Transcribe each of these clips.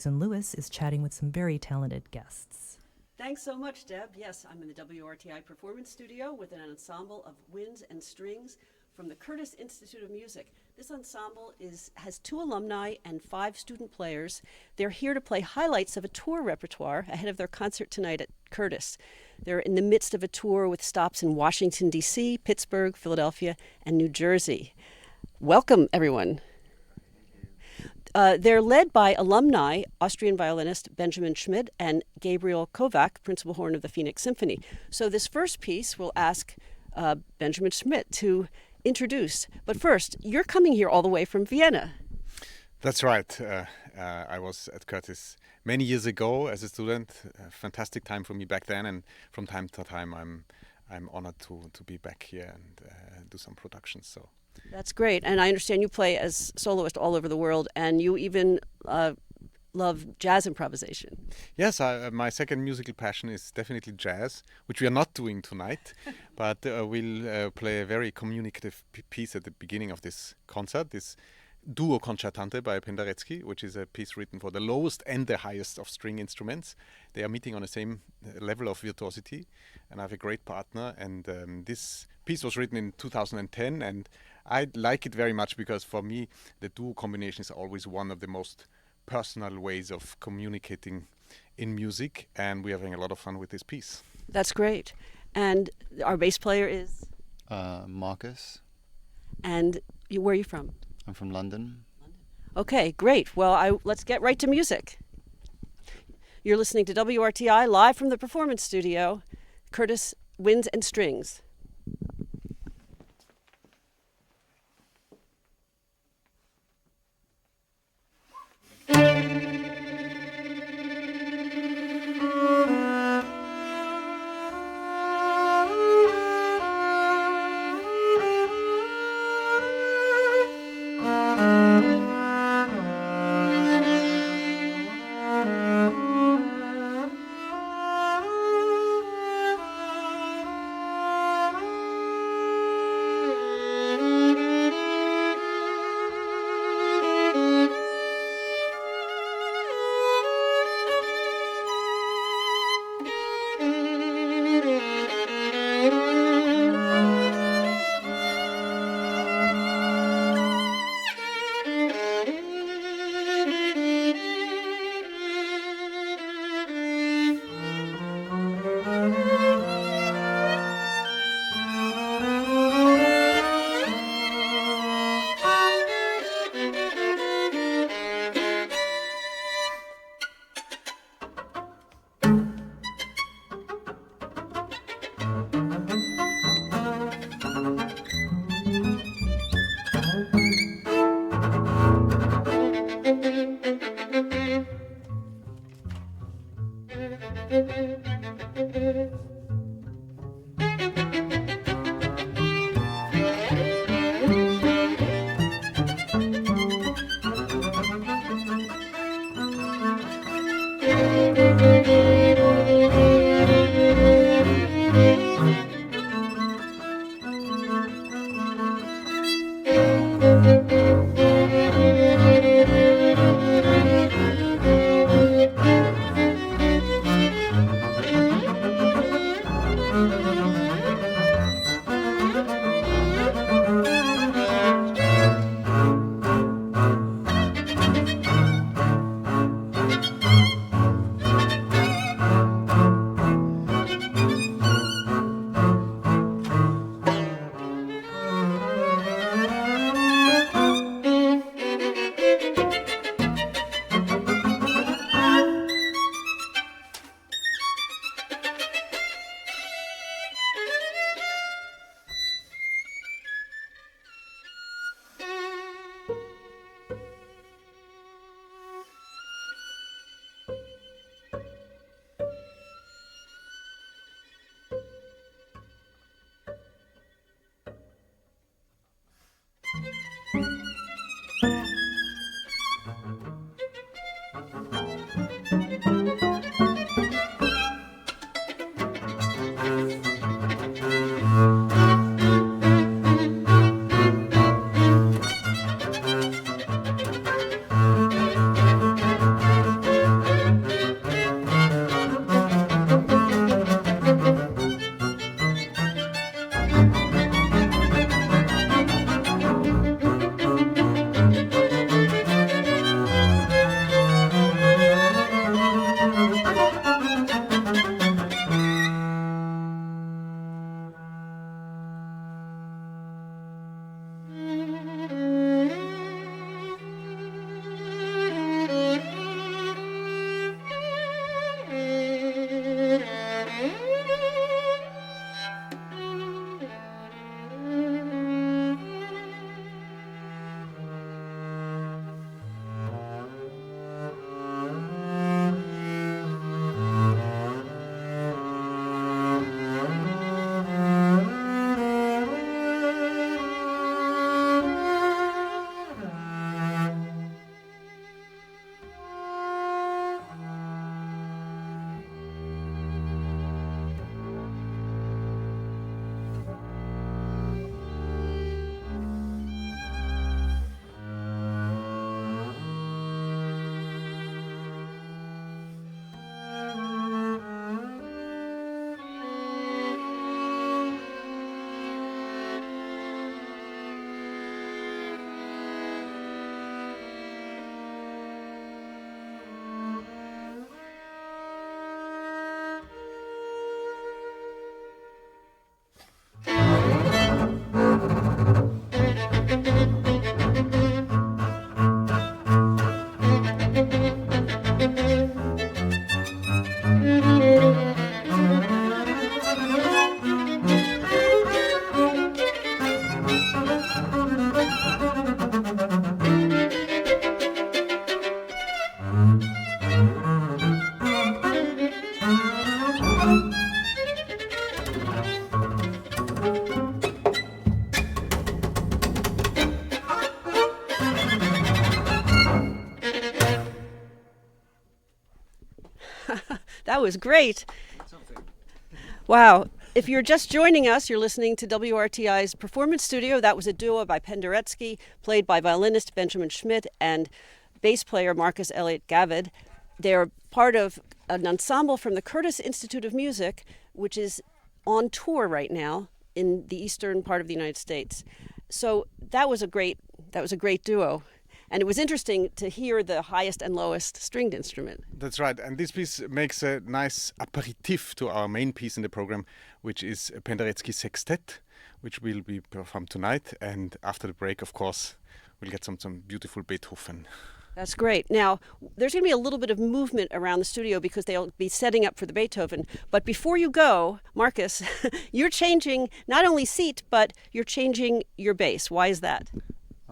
And Lewis is chatting with some very talented guests. Thanks so much, Deb. Yes, I'm in the WRTI Performance Studio with an ensemble of winds and strings from the Curtis Institute of Music. This ensemble has 2 alumni and 5 student players. They're here to play highlights of a tour repertoire ahead of their concert tonight at Curtis. They're in the midst of a tour with stops in Washington, D.C., Pittsburgh, Philadelphia, and New Jersey. Welcome, everyone. They're led by alumni, Austrian violinist Benjamin Schmid and Gabriel Kovach, principal horn of the Phoenix Symphony. So this first piece will ask Benjamin Schmid to introduce. But first, you're coming here all the way from Vienna. That's right. I was at Curtis many years ago as a student. A fantastic time for me back then, and from time to time I'm honored to be back here and do some productions. So. That's great. And I understand you play as soloist all over the world, and you even love jazz improvisation. Yes, my second musical passion is definitely jazz, which we are not doing tonight, but we'll play a very communicative piece at the beginning of this concert, this duo Concertante by Penderecki, which is a piece written for the lowest and the highest of string instruments. They are meeting on the same level of virtuosity, and I have a great partner, and this piece was written in 2010, and I like it very much because for me the duo combination is always one of the most personal ways of communicating in music, and we are having a lot of fun with this piece. That's great. And our bass player is? Marcus. And where are you from? I'm from London. Okay, great. Well, let's get right to music. You're listening to WRTI live from the Performance Studio, Curtis Winds and Strings. That was great. Wow. If you're just joining us, you're listening to WRTI's Performance Studio. That was a duo by Penderecki, played by violinist Benjamin Schmid and bass player Marcus Elliott Gaved. They're part of an ensemble from the Curtis Institute of Music, which is on tour right now in the eastern part of the United States. So that was a great duo. And it was interesting to hear the highest and lowest stringed instrument. That's right. And this piece makes a nice aperitif to our main piece in the program, which is Penderecki's Sextet, which will be performed tonight. And after the break, of course, we'll get some beautiful Beethoven. That's great. Now, there's going to be a little bit of movement around the studio because they'll be setting up for the Beethoven. But before you go, Marcus, you're changing not only seat, but you're changing your bass. Why is that?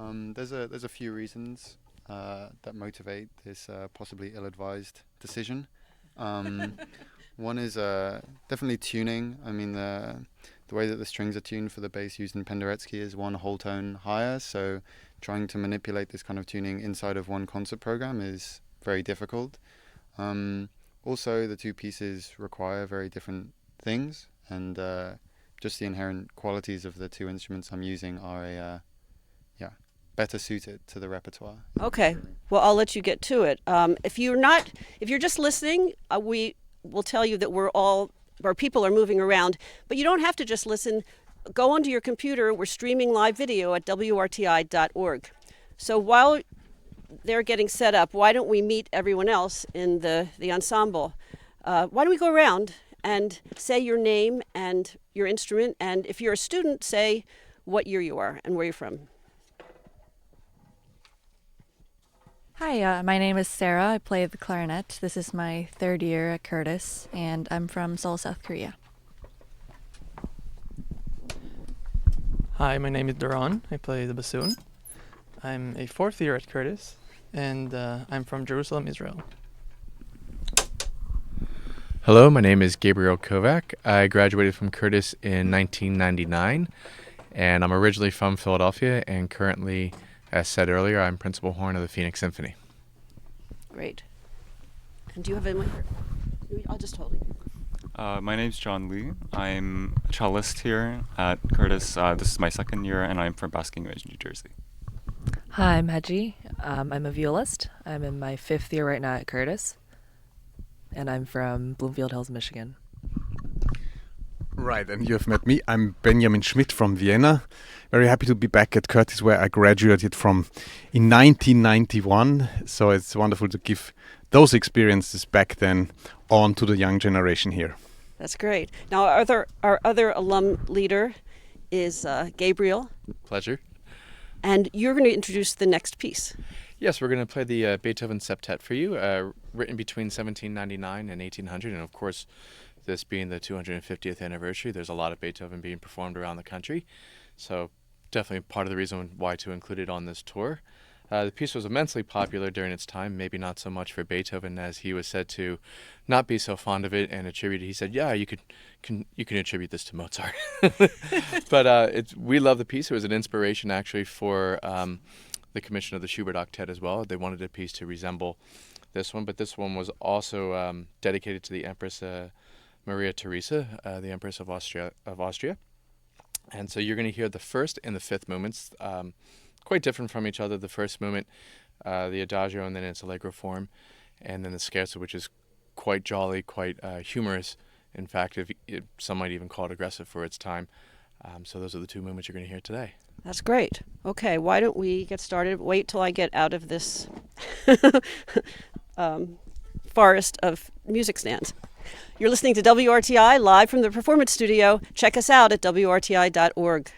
There's a few reasons that motivate this possibly ill-advised decision. One is definitely tuning. I mean, the way that the strings are tuned for the bass used in Penderecki is one whole tone higher, so trying to manipulate this kind of tuning inside of one concert program is very difficult. Also, the two pieces require very different things, and just the inherent qualities of the two instruments I'm using are better suited to the repertoire. Okay. Well, I'll let you get to it. If you're just listening, we will tell you that our people are moving around, but you don't have to just listen. Go onto your computer. We're streaming live video at WRTI.org. So while they're getting set up, why don't we meet everyone else in the ensemble? Why don't we go around and say your name and your instrument, and if you're a student, say what year you are and where you're from. Hi, my name is Sara. I play the clarinet. This is my third year at Curtis, and I'm from Seoul, South Korea. Hi, my name is Doron. I play the bassoon. I'm a fourth year at Curtis, and I'm from Jerusalem, Israel. Hello, my name is Gabriel Kovach. I graduated from Curtis in 1999, and I'm originally from Philadelphia, and currently, as said earlier, I'm principal horn of the Phoenix Symphony. Great. And do you have a mic? I'll just hold it. My name's John Lee. I'm a cellist here at Curtis. This is my second year, and I'm from Basking Ridge, New Jersey. Hi, I'm Haeji. I'm a violist. I'm in my fifth year right now at Curtis, and I'm from Bloomfield Hills, Michigan. Right, and you have met me. I'm Benjamin Schmid from Vienna. Very happy to be back at Curtis, where I graduated from in 1991. So it's wonderful to give those experiences back then on to the young generation here. That's great. Now, our other alum leader is Gabriel. Pleasure. And you're going to introduce the next piece. Yes, we're going to play the Beethoven Septet for you, written between 1799 and 1800, and of course, this being the 250th anniversary, there's a lot of Beethoven being performed around the country. So definitely part of the reason why to include it on this tour. The piece was immensely popular during its time, maybe not so much for Beethoven, as he was said to not be so fond of it, and he said, yeah, you can attribute this to Mozart. But we love the piece. It was an inspiration actually for the commission of the Schubert Octet as well. They wanted a piece to resemble this one, but this one was also dedicated to the Empress Maria Theresa, the Empress of Austria. And so you're going to hear the first and the fifth movements, quite different from each other. The first movement, the Adagio, and then its Allegro form, and then the Scherzo, which is quite jolly, quite humorous. In fact, some might even call it aggressive for its time. So those are the two movements you're going to hear today. That's great. Okay, why don't we get started? Wait till I get out of this forest of music stands. You're listening to WRTI live from the Performance Studio. Check us out at WRTI.org.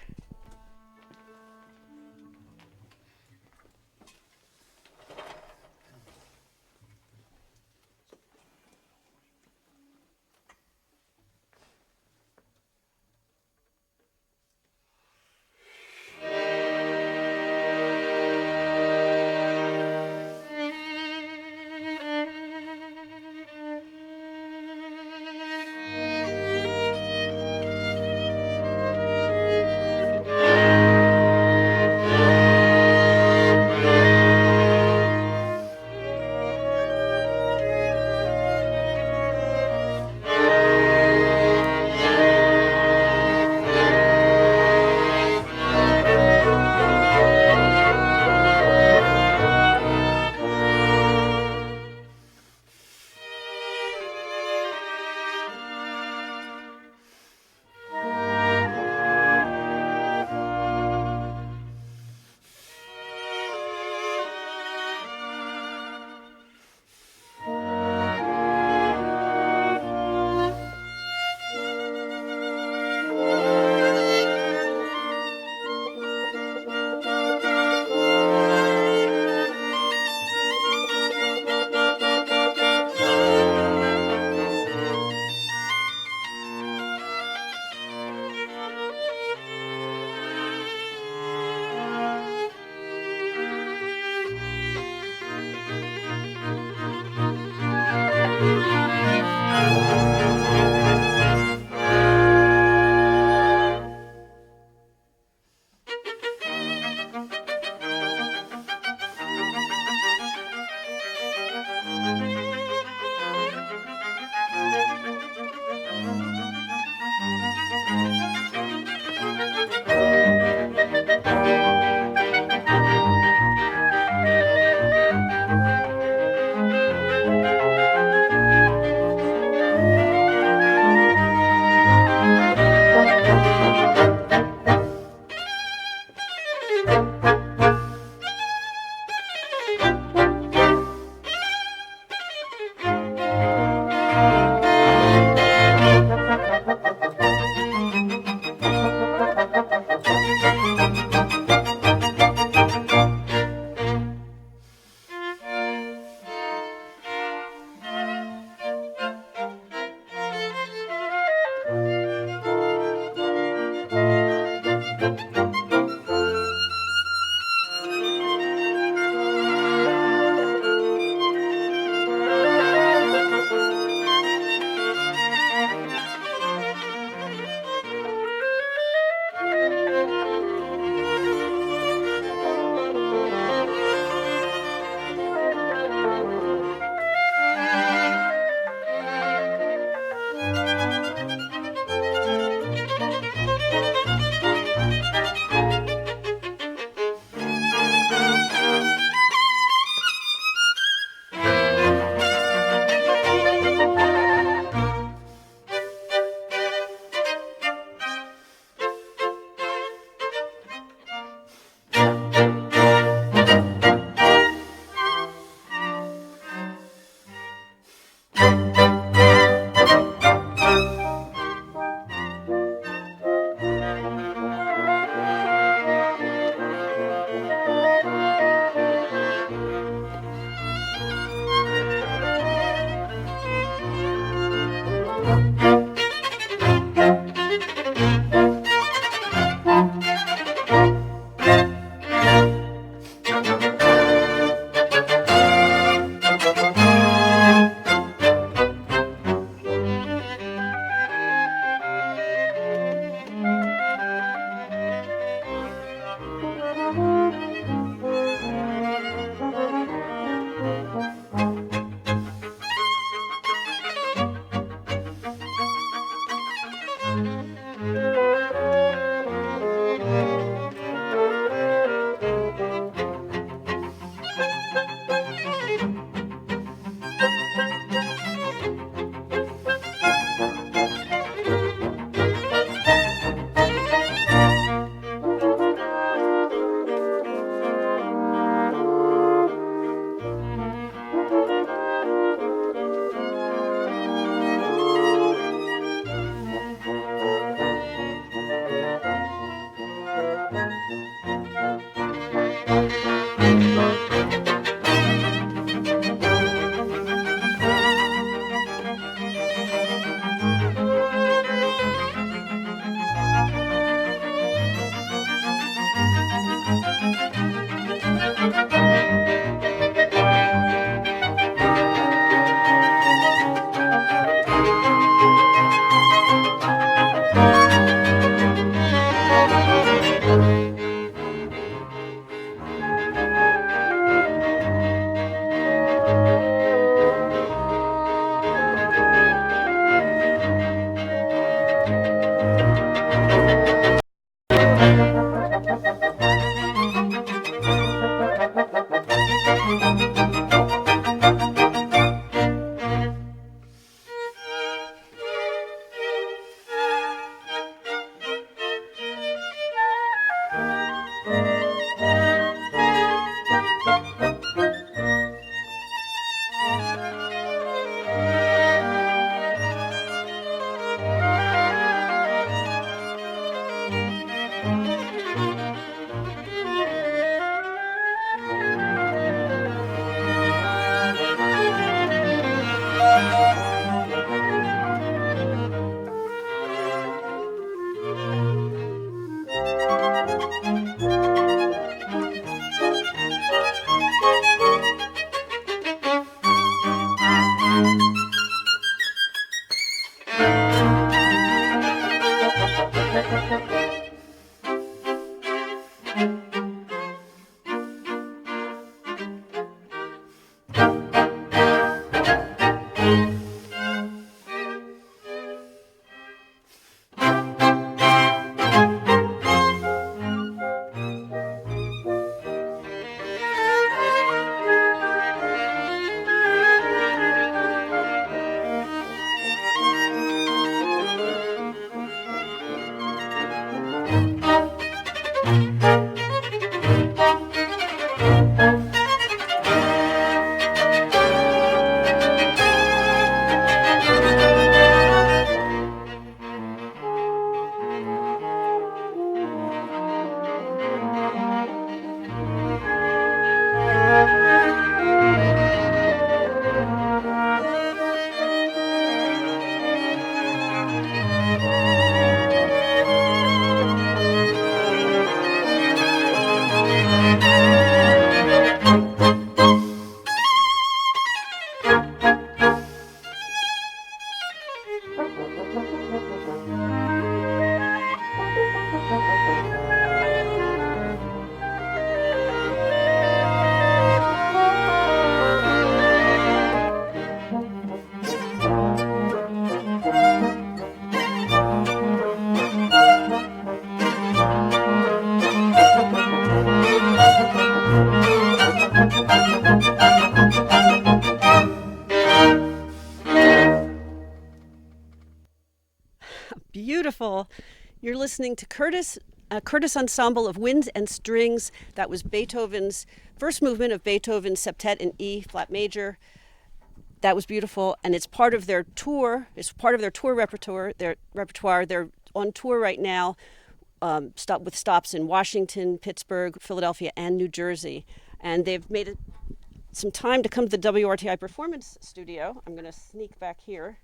Beautiful. You're listening to Curtis Ensemble of Winds and Strings. That was Beethoven's first movement of Beethoven's Septet in E flat major. That was beautiful, and it's part of their tour. It's part of their tour repertoire. They're on tour right now, with stops in Washington, Pittsburgh, Philadelphia, and New Jersey. And they've made some time to come to the WRTI Performance Studio. I'm going to sneak back here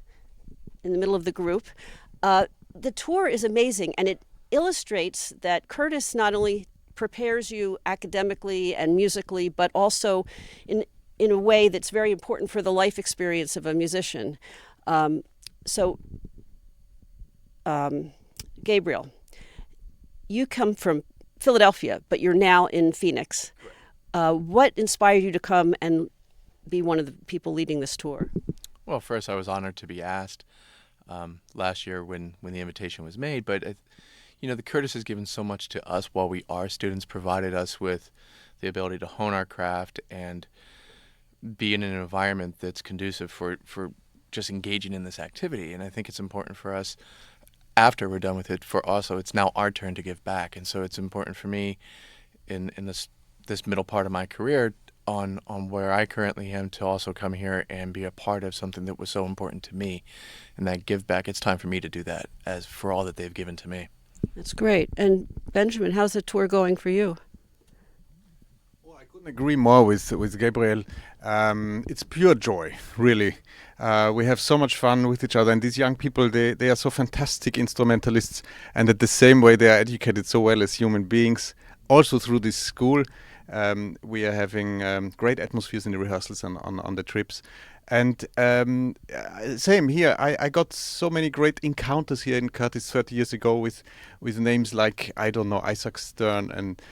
in the middle of the group. The tour is amazing, and it illustrates that Curtis not only prepares you academically and musically, but also in a way that's very important for the life experience of a musician. Gabriel, you come from Philadelphia, but you're now in Phoenix. What inspired you to come and be one of the people leading this tour? Well, first, I was honored to be asked last year when the invitation was made. But, the Curtis has given so much to us while we are students, provided us with the ability to hone our craft and be in an environment that's conducive for just engaging in this activity. And I think it's important for us, after we're done with it, it's now our turn to give back. And so it's important for me in this middle part of my career on where I currently am to also come here and be a part of something that was so important to me. And that give back, it's time for me to do that as for all that they've given to me. That's great. And Benjamin, how's the tour going for you? Well, I couldn't agree more with Gabriel. It's pure joy, really. We have so much fun with each other, and these young people, they are so fantastic instrumentalists, and at the same way they are educated so well as human beings. Also through this school, we are having great atmospheres in the rehearsals and on the trips. And same here, I got so many great encounters here in Curtis 30 years ago with names like, Isaac Stern and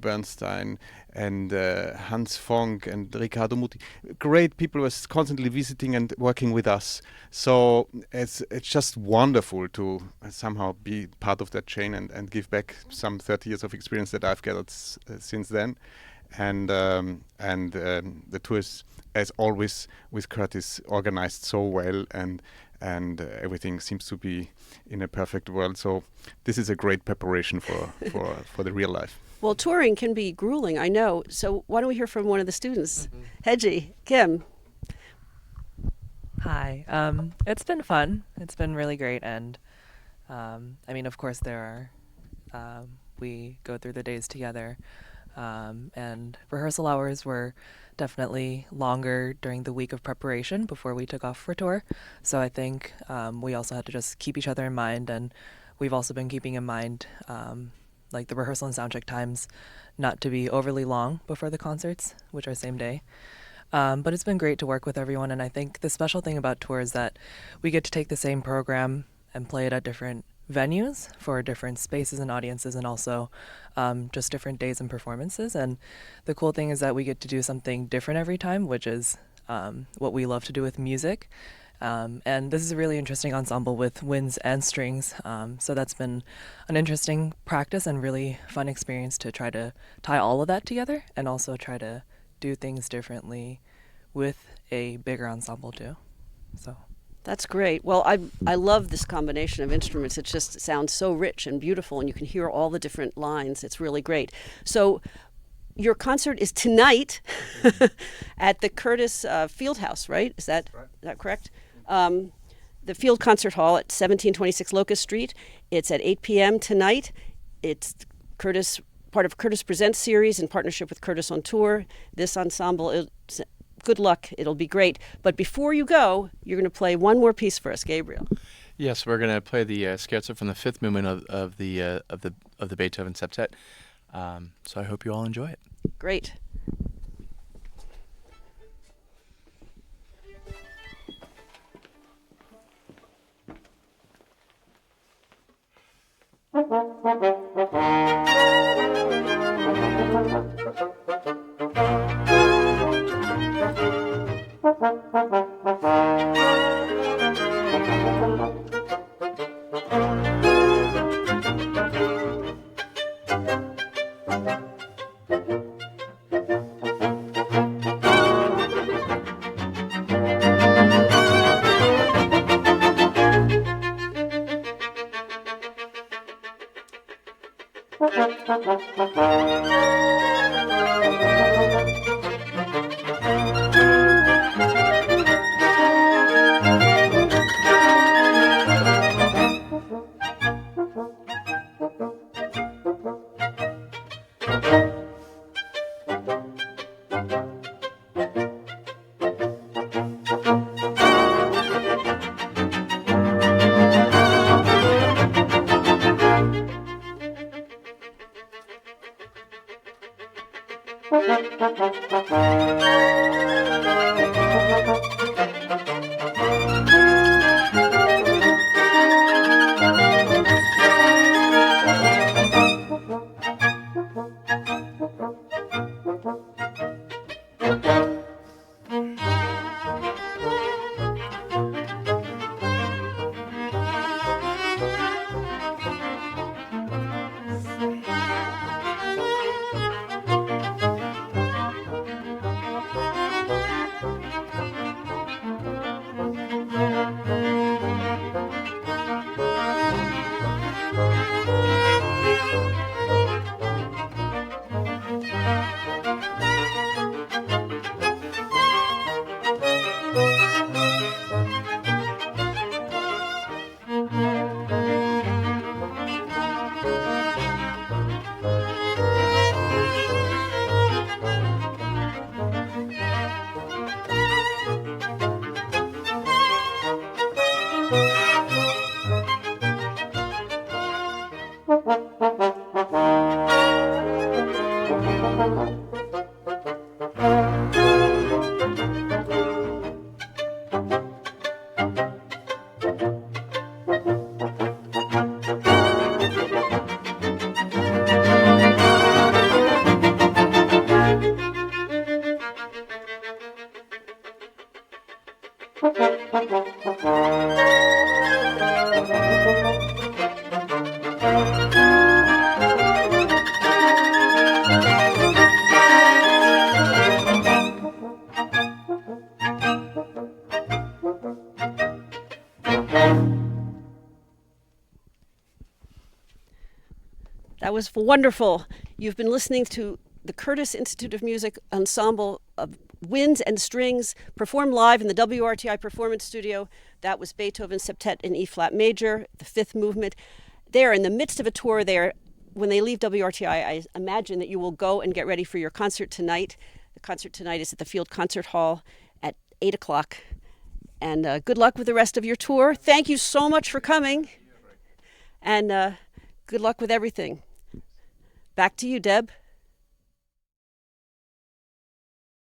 Bernstein and Hans Fonck and Riccardo Muti. Great people were constantly visiting and working with us. So it's just wonderful to somehow be part of that chain and give back some 30 years of experience that I've gathered since then. And the tour is, as always, with Curtis, organized so well, and everything seems to be in a perfect world. So this is a great preparation for the real life. Well, touring can be grueling, I know. So why don't we hear from one of the students? Haeji Kim. Hi. It's been fun. It's been really great. And of course, we go through the days together. And rehearsal hours were definitely longer during the week of preparation before we took off for tour. So I think we also had to just keep each other in mind. And we've also been keeping in mind the rehearsal and soundcheck times not to be overly long before the concerts, which are same day. But it's been great to work with everyone. And I think the special thing about tour is that we get to take the same program and play it at different venues for different spaces and audiences, and also just different days and performances. And the cool thing is that we get to do something different every time, which is what we love to do with music. And this is a really interesting ensemble with winds and strings. So that's been an interesting practice and really fun experience to try to tie all of that together and also try to do things differently with a bigger ensemble too. So that's great. Well, I love this combination of instruments. It just sounds so rich and beautiful, and you can hear all the different lines. It's really great. So your concert is tonight at the Curtis Fieldhouse, right? Is that correct? The Field Concert Hall at 1726 Locust Street. It's at 8 p.m. tonight. It's Curtis, part of Curtis Presents series in partnership with Curtis on Tour. This ensemble, good luck. It'll be great. But before you go, you're going to play one more piece for us, Gabriel. Yes, we're going to play the Scherzo from the fifth movement of the Beethoven Septet. So I hope you all enjoy it. Great. That was wonderful. You've been listening to the Curtis Institute of Music Ensemble of Winds and Strings performed live in the WRTI Performance Studio. That was Beethoven Septet in E-flat major, the fifth movement. They're in the midst of a tour there. When they leave WRTI, I imagine that you will go and get ready for your concert tonight. The concert tonight is at the Field Concert Hall at 8 o'clock. And good luck with the rest of your tour. Thank you so much for coming. And good luck with everything. Back to you, Deb.